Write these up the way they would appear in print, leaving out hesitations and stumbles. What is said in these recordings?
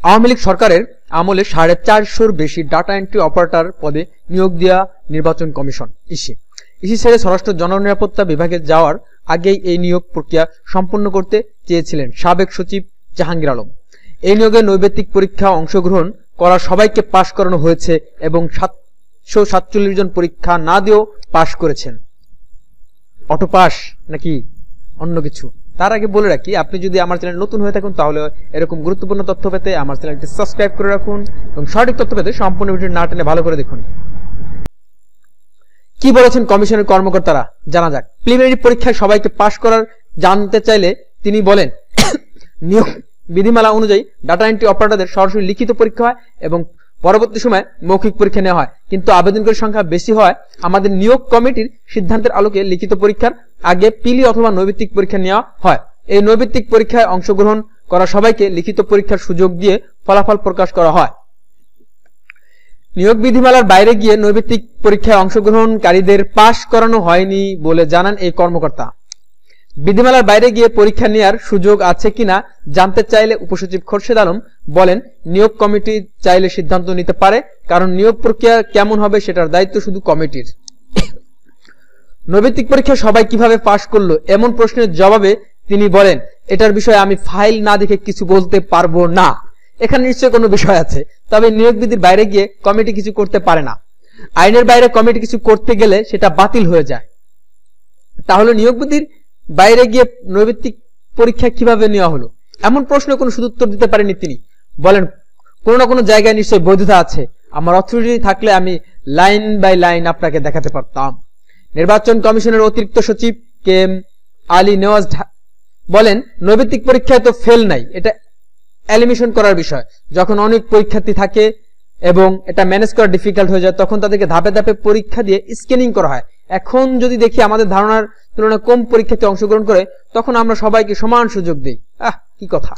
আওয়ামী লীগ সরকারের আমলে 450-র বেশি ডাটা এন্ট্রি অপারেটর পদে নিয়োগ দেওয়া নির্বাচন কমিশন ইসি ছেড়ে স্বরাষ্ট্র জননিরাপত্তা বিভাগে যাওয়ার আগেই এই নিয়োগ প্রক্রিয়া সম্পন্ন করতে চেয়েছিলেন সাবেক সচিব জাহাঙ্গীর আলম। এই নিয়োগে নৈবেত্তিক পরীক্ষা অংশগ্রহণ করা সবাইকে পাশ করানো হয়েছে এবং 747 জন পরীক্ষা না দিয়েও পাশ করেছেন। অটো পাস নাকি অন্য কিছু? তার আগে বলে রাখি, আপনি যদি আমার চ্যানেল নতুন হয়ে থাকুন তাহলে এরকম গুরুত্বপূর্ণ তথ্য পেতে আমার চ্যানেলটি সাবস্ক্রাইব করে রাখুন এবং সঠিক তথ্য পেতে সম্পূর্ণ ভিডিও না টেনে ভালো করে দেখুন। কি বলেছেন কমিশনের কর্মকর্তারা জানা যাক। প্রিলিমিনারি পরীক্ষায় সবাইকে পাশ করার জানতে চাইলে তিনি বলেন, নিয়োগ বিধিমালা অনুযায়ী ডাটা এন্ট্রি অপারেটরদের সরাসরি লিখিত পরীক্ষা হয় এবং পরবর্তী সময়ে মৌখিক পরীক্ষা নেওয়া হয়, কিন্তু আবেদনকারীর সংখ্যা বেশি হয় আমাদের নিয়োগ কমিটির সিদ্ধান্তের আলোকে লিখিত পরীক্ষার আগে পিলি অথবা নৈবেত্তিক পরীক্ষা নেওয়া হয়। এই নৈবেত্তিক পরীক্ষায় অংশগ্রহণ করা সবাইকে লিখিত পরীক্ষার সুযোগ দিয়ে ফলাফল প্রকাশ করা হয়। নিয়োগ বিধিমালার বাইরে গিয়ে নৈবেত্তিক পরীক্ষায় অংশগ্রহণকারীদের পাশ করানো হয়নি বলে জানান এই কর্মকর্তা। বিধিমালার বাইরে গিয়ে পরীক্ষা নেওয়ার সুযোগ আছে কিনা জানতে চাইলে উপসচিব খোরশেদ আলম বলেন, নিয়োগ কমিটি চাইলে সিদ্ধান্ত নিতে পারে, কারণ নিয়োগ প্রক্রিয়া কেমন হবে সেটার দায়িত্ব শুধু কমিটির। নৈবেত্তিক পরীক্ষা সবাই কিভাবে পাশ করলো এমন প্রশ্নের জবাবে তিনি বলেন, এটার বিষয়ে আমি ফাইল না দেখে কিছু বলতে পারবো না। এখানে নিশ্চয়ই কোনো বিষয় আছে, তবে নিয়োগ বিধির বাইরে গিয়ে কমিটি কিছু করতে পারে না। আইনের বাইরে কমিটি কিছু করতে গেলে সেটা বাতিল হয়ে যায়। তাহলে নিয়োগ বিধির বাইরে গিয়ে নৈবেত্তিক পরীক্ষা কিভাবে নেওয়া হলো এমন প্রশ্ন কোনো সুদুত্তর দিতে পারেনি তিনি। বলেন, কোনো না কোনো জায়গায় নিশ্চয়ই বৈধতা আছে, আমার অথরিটি থাকলে আমি লাইন বাই লাইন আপনাকে দেখাতে পারতাম। নির্বাচন কমিশনের অতিরিক্ত সচিব কেএম আলী নেওয়াজ বলেন, নৈবেত্তিক পরীক্ষায় তো ফেল নাই, এটা এলিমিনেশন করার বিষয়। যখন অনেক পরীক্ষার্থী থাকে এবং এটা ম্যানেজ করা ডিফিকাল্ট হয়ে যায় তখন তাদেরকে ধাপে ধাপে পরীক্ষা দিয়ে স্ক্যানিং করা হয়। এখন যদি দেখি আমাদের ধারণার তুলনায় কম পরীক্ষার্থী অংশগ্রহণ করে তখন আমরা সবাইকে সমান সুযোগ দিই। কি কথা।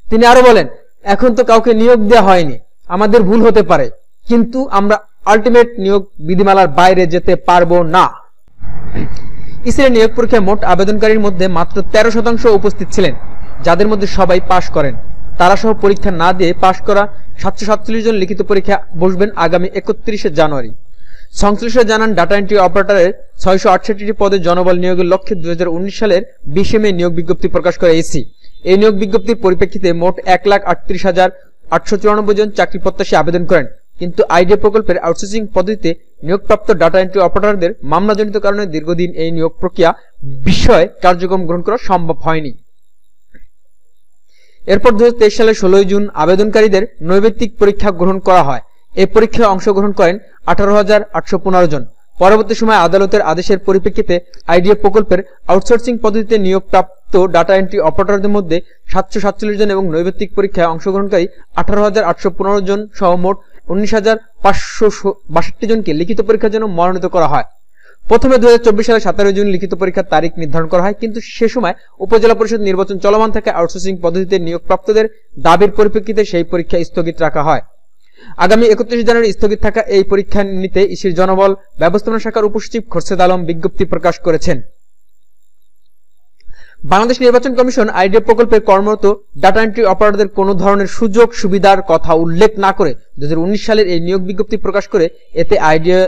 তিনি আরো বলেন, এখন তো কাউকে নিয়োগ দেওয়া হয়নি, আমাদের ভুল হতে পারে, কিন্তু আমরা আলটিমেট নিয়োগ বিধিমালার বাইরে যেতে পারবো না। ইসির নিয়োগ পরীক্ষায় মোট আবেদনকারীর মধ্যে মাত্র 13% উপস্থিত ছিলেন, যাদের মধ্যে সবাই পাশ করেন। তারা সহ পরীক্ষা না দিয়ে পাশ করা 747 জন লিখিত পরীক্ষা বসবেন আগামী 31শে জানুয়ারি। সংশ্লিষ্টরা জানান, ডাটা এন্ট্রি অপারেটরের 668টি পদে জনবল নিয়োগের লক্ষ্যে 2019 সালের 20 মে নিয়োগ বিজ্ঞপ্তি প্রকাশ করে ইসি। এই নিয়োগ বিজ্ঞপ্তির পরিপ্রেক্ষিতে মোট 1,38,894 জন চাকরি প্রত্যাশী আবেদন করেন, কিন্তু আইডিয়া প্রকল্পের আউটসোর্সিং পদ্ধতিতে নিয়োগপ্রাপ্ত ডাটা এন্ট্রি অপারেটরদের মামলাজনিত কারণে দীর্ঘদিন এই নিয়োগ প্রক্রিয়া বিষয়ে কার্যক্রম গ্রহণ করা সম্ভব হয়নি। এরপর 2023 সালের 16 জুন আবেদনকারীদের নৈবেত্তিক পরীক্ষা গ্রহণ করা হয়। এই পরীক্ষায় অংশগ্রহণ করেন 18,815 জন। পরবর্তী সময়ে আদালতের আদেশের পরিপ্রেক্ষিতে আইডিয়া প্রকল্পের আউটসোর্সিং পদ্ধতিতে নিয়োগপ্রাপ্ত ডাটা এন্ট্রি অপারেটরদের মধ্যে 747 জন এবং নৈবেত্তিক পরীক্ষায় অংশগ্রহণকারী 18,815 জন সহ মোট 19,562 জনকে লিখিত পরীক্ষার জন্য মনোনীত করা হয়। প্রথমে 2024 সালের 17 জুন লিখিত পরীক্ষার তারিখ নির্ধারণ করা হয়, কিন্তু সে সময় উপজেলা পরিষদ নির্বাচন চলমান থাকে আউটসোর্সিং পদ্ধতিতে নিয়োগপ্রাপ্তদের দাবির পরিপ্রেক্ষিতে সেই পরীক্ষা স্থগিত রাখা হয়। আগামী 31 জানুয়ারি স্থগিত থাকা এই পরীক্ষা নিতে ইসির জনবল ব্যবস্থাপনা শাখার উপসচিব খোরশেদ আলম বিজ্ঞপ্তি প্রকাশ করেছেন। বাংলাদেশ নির্বাচন কমিশন আইডিয়া প্রকল্পের কর্মরত ডাটা এন্ট্রি অপারেটরদের কোনো ধরনের সুযোগ সুবিধার কথা উল্লেখ না করে 2019 সালের এই নিয়োগ বিজ্ঞপ্তি প্রকাশ করে। এতে আইডিয়া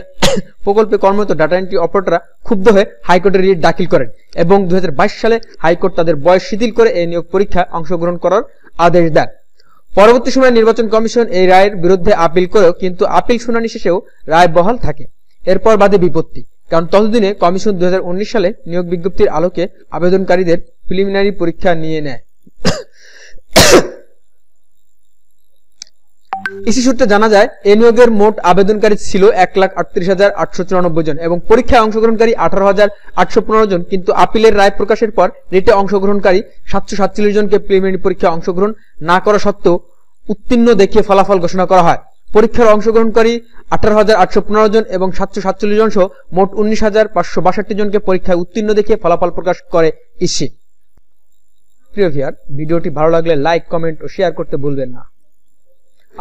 প্রকল্পে কর্মরত ডাটা এন্ট্রি অপারেটররা ক্ষুব্ধ হয়ে হাইকোর্টে রিট দাখিল করেন এবং 2022 সালে হাইকোর্ট তাদের বয়স শিথিল করে এই নিয়োগ পরীক্ষায় অংশগ্রহণ করার আদেশ দেন। পরবর্তী সময়ে নির্বাচন কমিশন এই রায়ের বিরুদ্ধে আপিল করেও কিন্তু আপিল শুনানি শেষেও রায় বহাল থাকে। এরপর বাদে বিপত্তি, কারণ ততদিনে কমিশন 2019 সালে নিয়োগ বিজ্ঞপ্তির আলোকে আবেদনকারীদের প্রিলিমিনারি পরীক্ষা নিয়ে নেয়। ইসি সূত্রে জানা যায়, এই নিয়োগের মোট আবেদনকারী ছিল 1,38,894 জন এবং পরীক্ষায় অংশগ্রহণকারী 18,815 জন, কিন্তু আপিলের রায় প্রকাশের পর রিটে অংশগ্রহণকারী 747 জনকে প্রিলিমিনারি পরীক্ষায় অংশগ্রহণ না করা সত্ত্বেও উত্তীর্ণ দেখিয়ে ফলাফল ঘোষণা করা হয়। পরীক্ষার অংশগ্রহণকারী 18,815 জন এবং 747 জন সহ মোট 19,562 জনকে পরীক্ষায় উত্তীর্ণ দেখিয়ে ফলাফল প্রকাশ করে ইসি। প্রিয় ভিউয়ার, ভিডিওটি ভালো লাগলে লাইক, কমেন্ট ও শেয়ার করতে ভুলবেন না।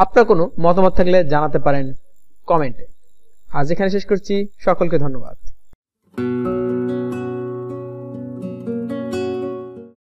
আপনার কোনো মতামত থাকলে জানাতে পারেন কমেন্টে। আজ এখানে শেষ করছি। সকলকে ধন্যবাদ।